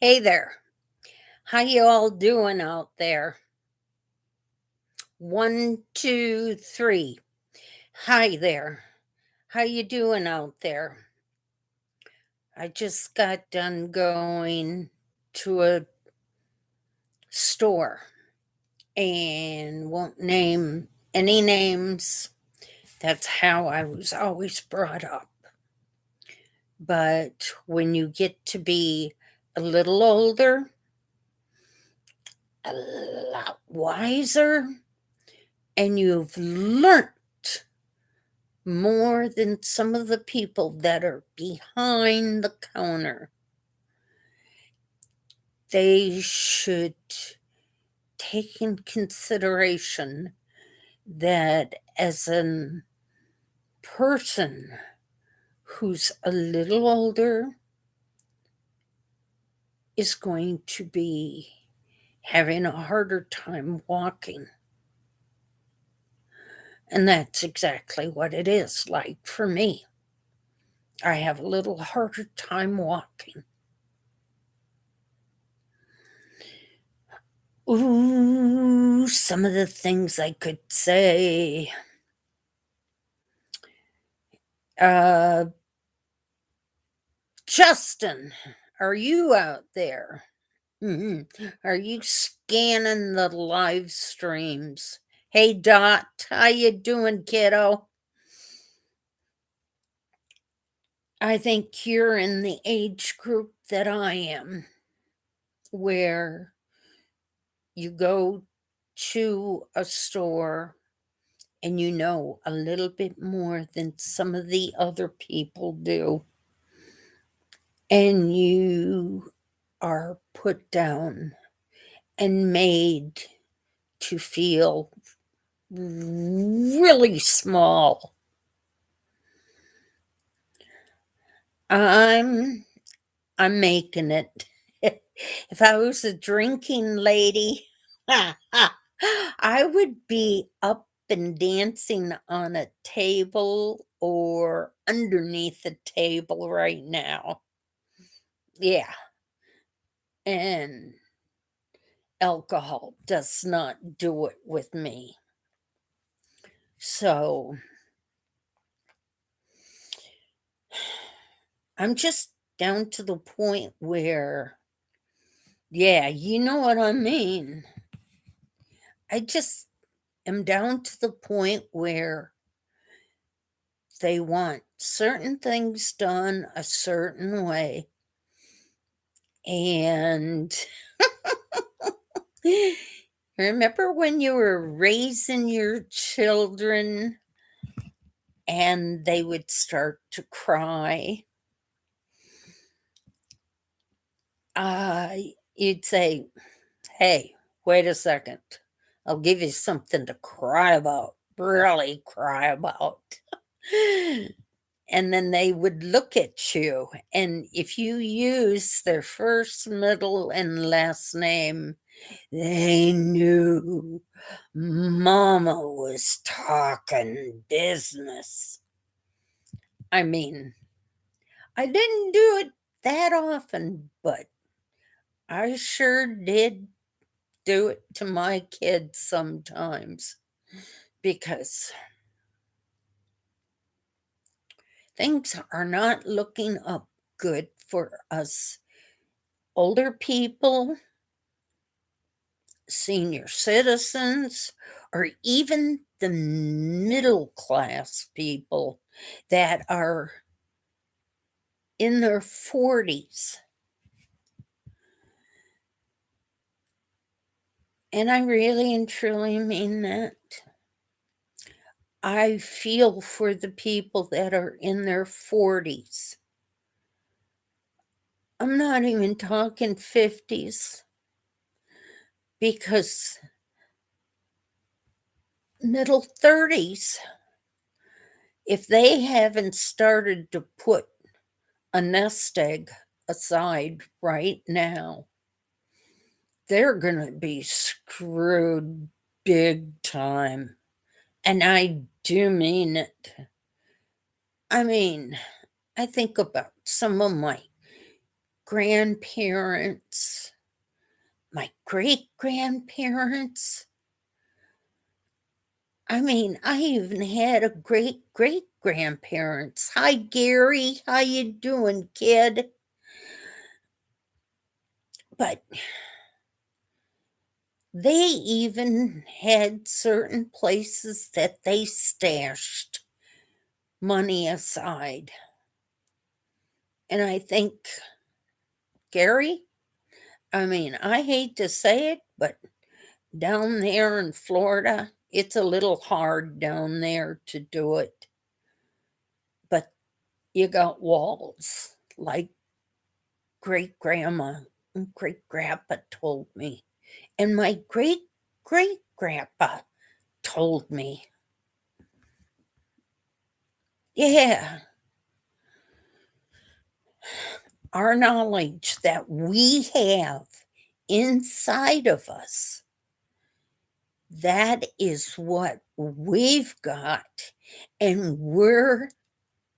Hey there. How you all doing out there? One, two, three. Hi there. How you doing out there? I just got done going to a store and won't name any names. That's how I was always brought up. But when you get to be a little older, a lot wiser, and you've learnt more than some of the people that are behind the counter. They should take in consideration that as a person who's a little older is going to be having a harder time walking. And that's exactly what it is like for me. I have a little harder time walking. Ooh, some of the things I could say. Uh, Justin, are you out there? Mhm. Are you scanning the live streams? Hey Dot, how you doing, kiddo? I think you're in the age group that I am, where you go to a store and you know a little bit more than some of the other people do. And you are put down and made to feel really small. I'm I'm making it. If I was a drinking lady, I would be up and dancing on a table or underneath a table right now. Yeah, and alcohol does not do it with me. So I'm just down to the point where, yeah, you know what I mean. I just am down to the point where they want certain things done a certain way. And remember when you were raising your children and they would start to cry? Uh, you'd say, "Hey, wait a second. I'll give you something to cry about, really cry about." And then they would look at you, and if you use their first, middle, and last name, they knew Mama was talking business. I mean, I didn't do it that often, but I sure did do it to my kids sometimes because things are not looking up good for us older people, senior citizens, or even the middle class people that are in their 40s. And I really and truly mean that. I feel for the people that are in their 40s. I'm not even talking 50s because middle 30s, if they haven't started to put a nest egg aside right now, they're going to be screwed big time. And I do mean it. I mean, I think about some of my grandparents, my great grandparents. I mean, I even had a great great grandparents. Hi Gary, how you doing, kid? But they even had certain places that they stashed money aside. And I think, Gary, I mean, I hate to say it, but down there in Florida, it's a little hard down there to do it. But you got walls, like great grandma and great grandpa told me. And my great great grandpa told me. Yeah, our knowledge that we have inside of us, that is what we've got. And we're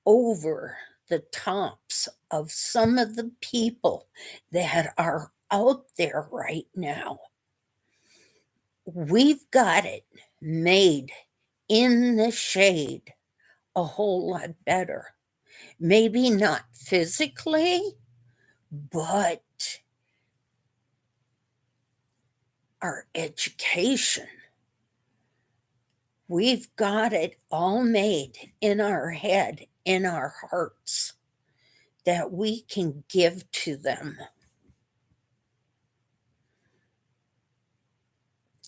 over the tops of some of the people that are out there right now. We've got it made in the shade a whole lot better. Maybe not physically, but our education. We've got it all made in our head, in our hearts, that we can give to them.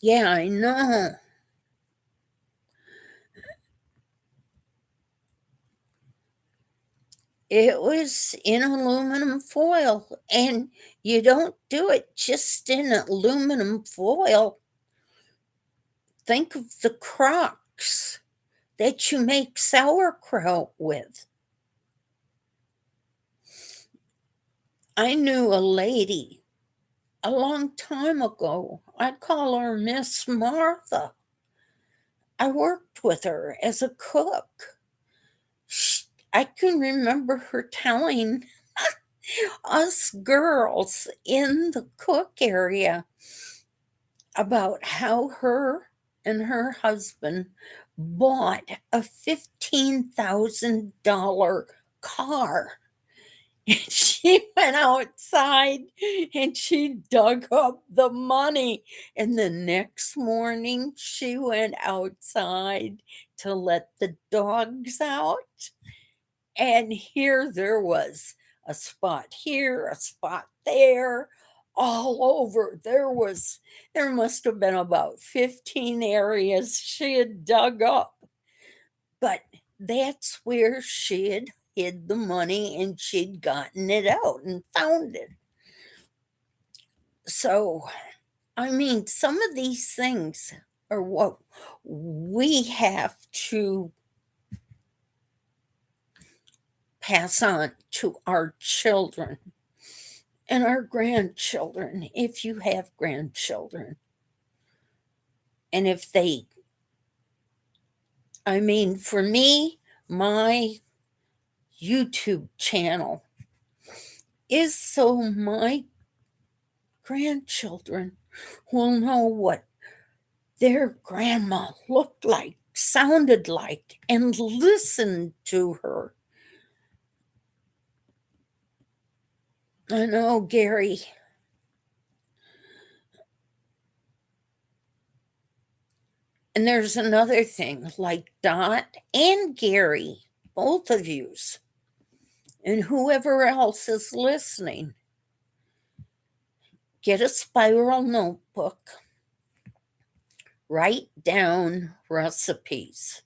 Yeah, I know. It was in aluminum foil, and you don't do it just in aluminum foil. Think of the crocks that you make sauerkraut with. I knew a lady a long time ago. I call her Miss Martha. I worked with her as a cook. I can remember her telling us girls in the cook area about how her and her husband bought a $15,000 car. And she went outside and she dug up the money. And the next morning, she went outside to let the dogs out. And here there was a spot here, a spot there, all over. There must have been about 15 areas she had dug up. But that's where she had hid the money and she'd gotten it out and found it. So, I mean, some of these things are what we have to pass on to our children and our grandchildren, if you have grandchildren. And if they, I mean, for me, my YouTube channel is so my grandchildren will know what their grandma looked like, sounded like, and listen to her. I know, Gary. And there's another thing, like Dot and Gary, both of yous, and whoever else is listening, get a spiral notebook, write down recipes.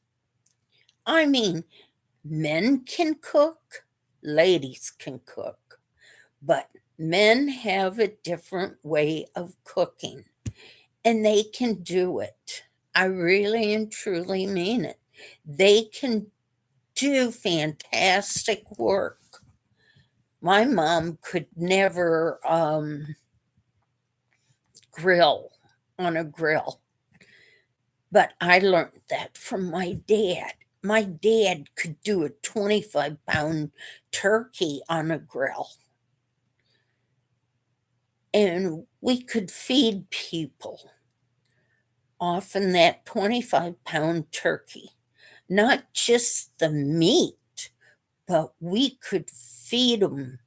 I mean, men can cook, ladies can cook, but men have a different way of cooking and they can do it. I really and truly mean it. They can do fantastic work. My mom could never grill on a grill, but I learned that from my dad. My dad could do a 25-pound turkey on a grill. and we could feed people, often that 25-pound turkey, not just the meat, but we could feed them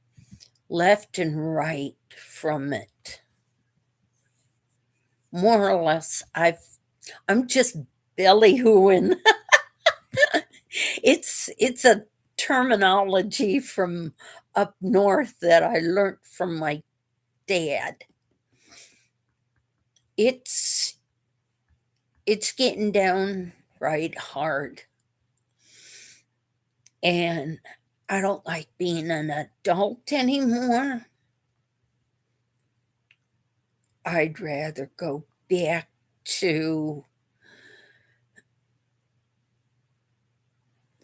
left and right from it. More or less, I'm just ballyhooing. It's a terminology from up north that I learned from my dad. It's it's getting down right hard, and I don't like being an adult anymore. I'd rather go back to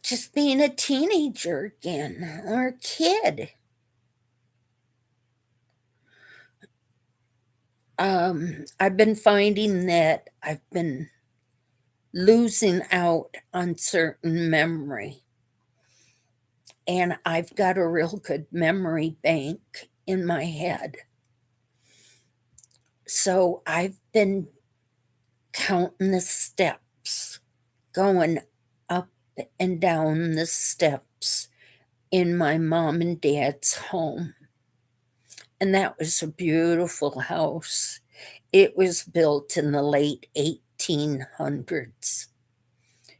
just being a teenager again or a kid. I've been finding that I've been losing out on certain memory, and I've got a real good memory bank in my head. So I've been counting the steps, going up and down the steps in my mom and dad's home. And that was a beautiful house. It was built in the late 1800s.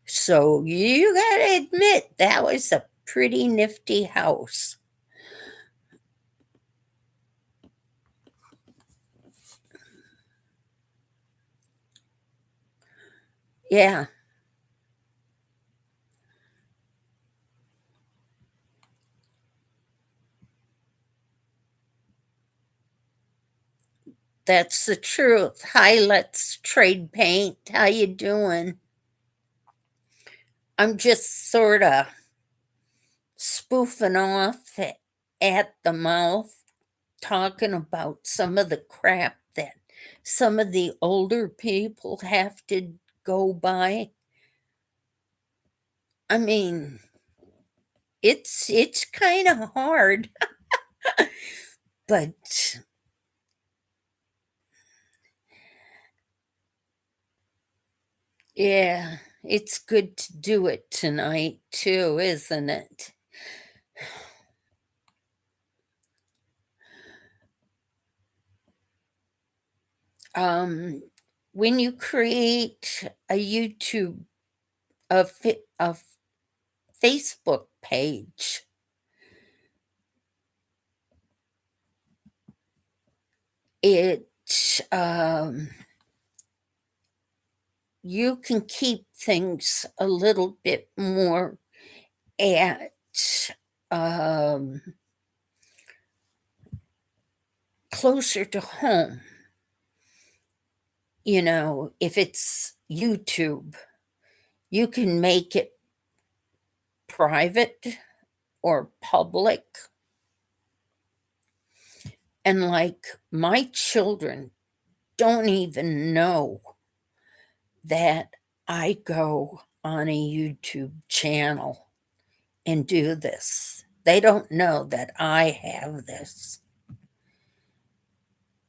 So you gotta admit, that was a pretty nifty house. Yeah, that's the truth. Hi, let's trade paint. How you doing? I'm just sort of spoofing off at the mouth, talking about some of the crap that some of the older people have to go by. I mean, it's kind of hard, but yeah, it's good to do it tonight too, isn't it? Um, when you create a YouTube, a Facebook page, it you can keep things a little bit more at um, closer to home. You know, if it's YouTube, you can make it private or public. And like my children don't even know that I go on a YouTube channel and do this. They don't know that I have this.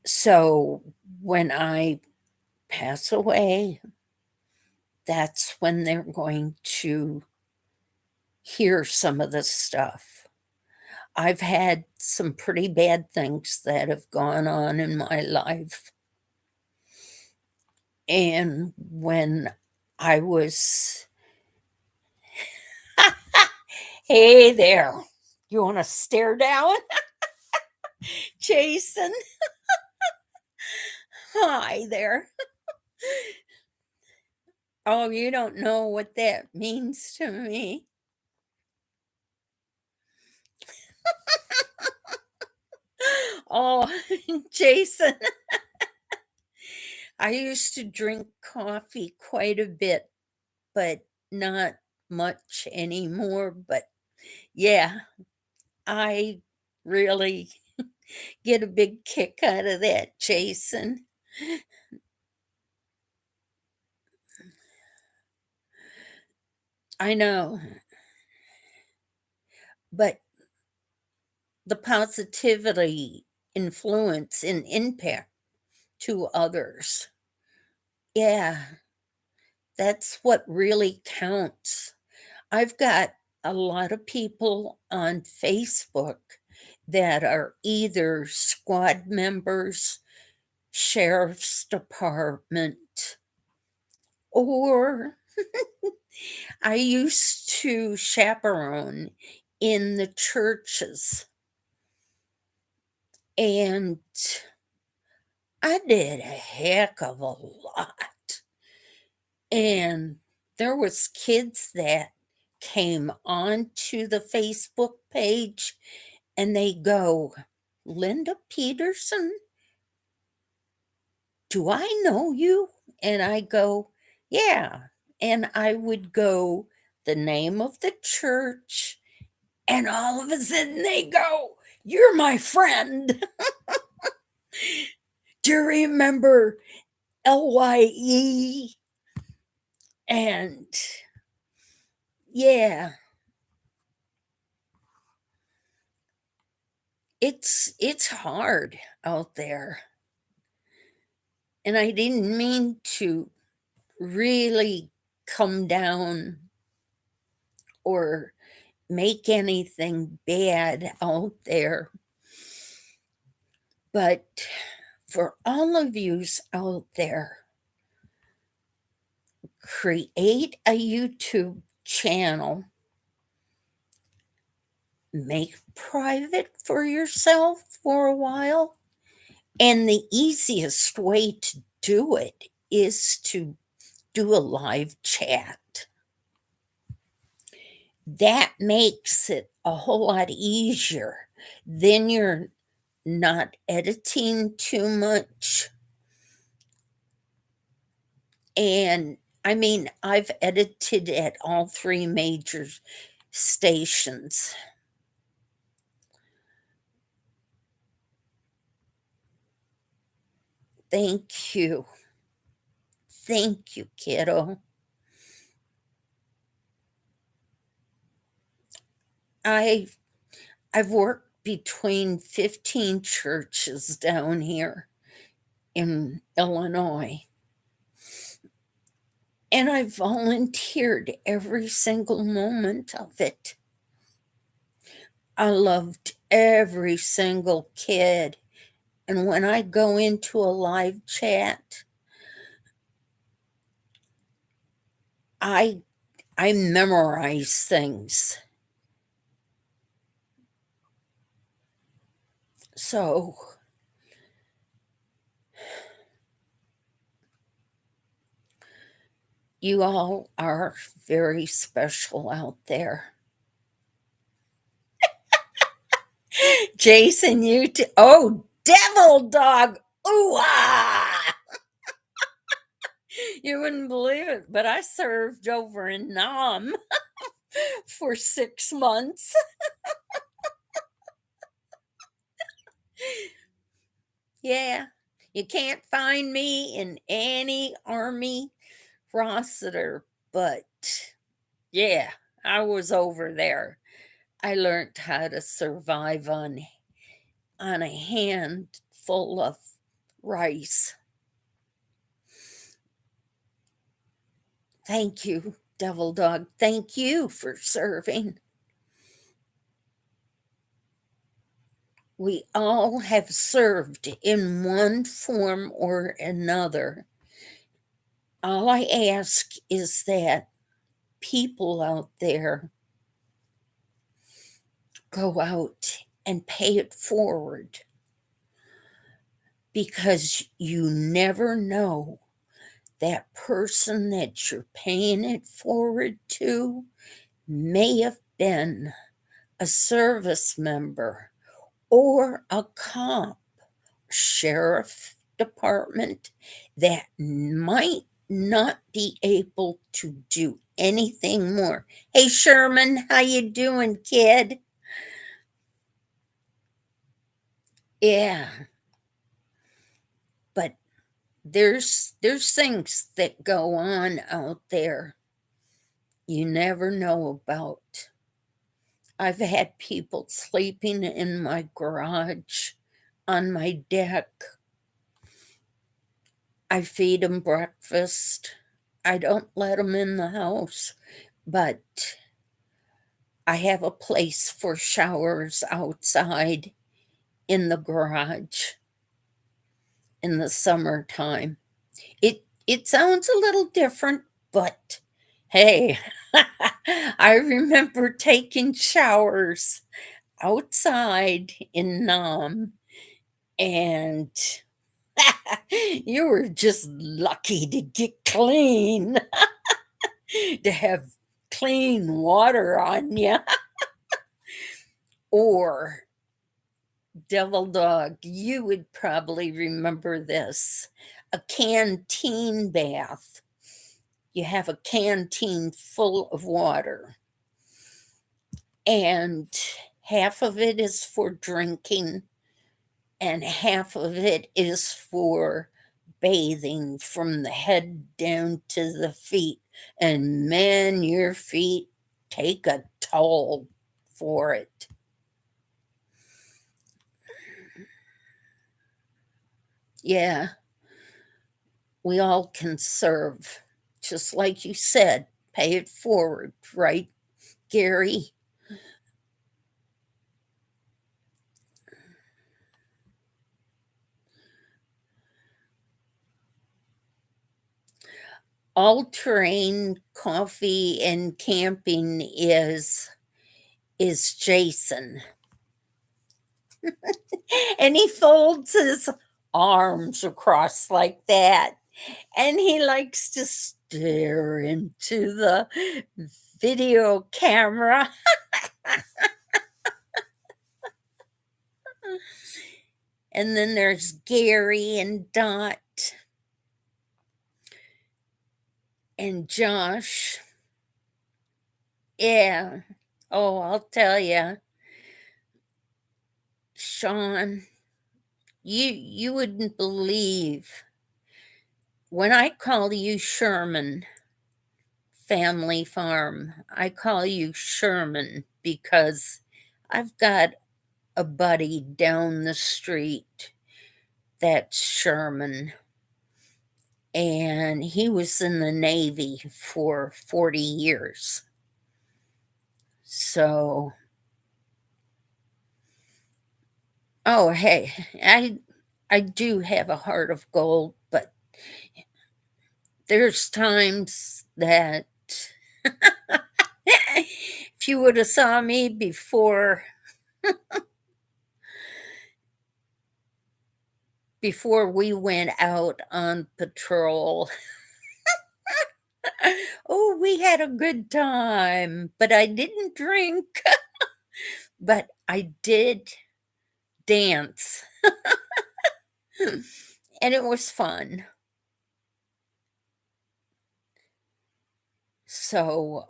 So when I pass away, that's when they're going to hear some of this stuff. I've had some pretty bad things that have gone on in my life. And when I was, hey there, you want to stare down? Jason, hi there. Oh, you don't know what that means to me. Oh, Jason, I used to drink coffee quite a bit, but not much anymore. But yeah, I really get a big kick out of that, Jason. I know, but the positivity influence and impact to others. Yeah, that's what really counts. I've got a lot of people on Facebook that are either squad members, sheriff's department, or I used to chaperone in the churches, and I did a heck of a lot. And there was kids that came onto the Facebook page and they go, "Linda Peterson, do I know you?" And I go, "Yeah." And I would go, the name of the church, and all of a sudden they go, "You're my friend. Do you remember LYE?" And yeah, it's hard out there. And I didn't mean to really come down or make anything bad out there. But for all of yous out there, create a YouTube channel, make private for yourself for a while. And the easiest way to do it is to do a live chat. That makes it a whole lot easier. Then you're not editing too much. And I mean, I've edited at all three major stations. Thank you. Thank you, kiddo. I've I've worked between 15 churches down here in Illinois. And I volunteered every single moment of it. I loved every single kid. And when I go into a live chat, I I memorize things. So you all are very special out there. Jason, you too. Oh, devil dog. Ooh, ah. You wouldn't believe it, but I served over in Nam for 6 months. Yeah, you can't find me in any army roster, but yeah, I was over there. I learned how to survive on a handful of rice. Thank you, Devil Dog. Thank you for serving. We all have served in one form or another. All I ask is that people out there go out and pay it forward, because you never know, that person that you're paying it forward to may have been a service member or a cop, sheriff department, that might not be able to do anything more. Hey Sherman, how you doing, kid? Yeah, but there's things that go on out there you never know about. I've had people sleeping in my garage. on my deck. I feed them breakfast. I don't let them in the house, but I have a place for showers outside in the garage in the summertime. It sounds a little different, but hey, I remember taking showers outside in Nam, and you were just lucky to get clean, to have clean water on you. Or, Devil Dog, you would probably remember this, a canteen bath. You have a canteen full of water, and half of it is for drinking, and half of it is for bathing from the head down to the feet. And man, your feet take a toll for it. Yeah, we all can serve, just like you said, pay it forward, right, Gary? All terrain coffee and camping is Jason. And he folds his arms across like that. And he likes to stare into the video camera. And then there's Gary and Dot and Josh. Yeah. Oh, I'll tell you, Sean, you wouldn't believe when I call you Sherman Family Farm. I call you Sherman because I've got a buddy down the street that's Sherman, and he was in the Navy for 40 years. So, oh, hey, I do have a heart of gold, but there's times that if you would have saw me before we went out on patrol, oh, we had a good time, but I didn't drink, but I did dance, and it was fun. So,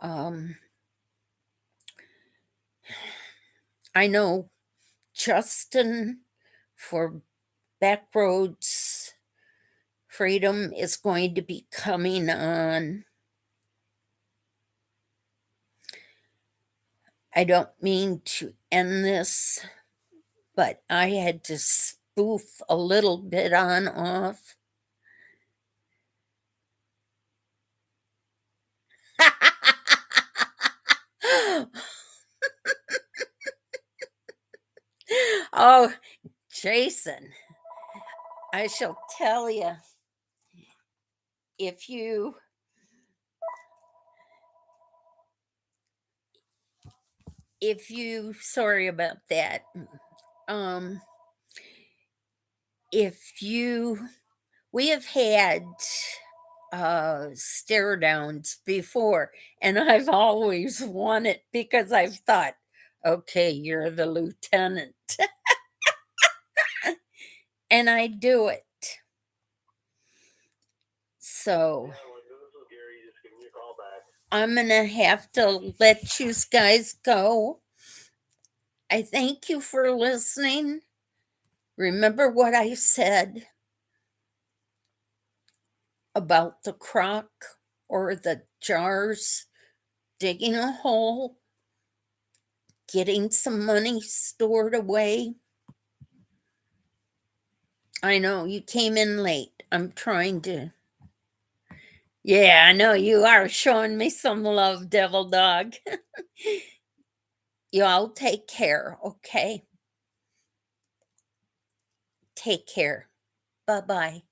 I know Justin for Backroads Freedom is going to be coming on. I don't mean to end this, but I had to spoof a little bit on off. Oh, Jason, I shall tell you, if you sorry about that. Um if you We have had stare downs before, and I've always won it because I've thought, okay, you're the lieutenant. And I do it. So I'm gonna have to let you guys go. I thank you for listening. Remember what I said about the crock or the jars, digging a hole, getting some money stored away, I know you came in late. I'm trying to. Yeah, I know you are showing me some love, devil dog. You all take care, okay? Take care. Bye bye.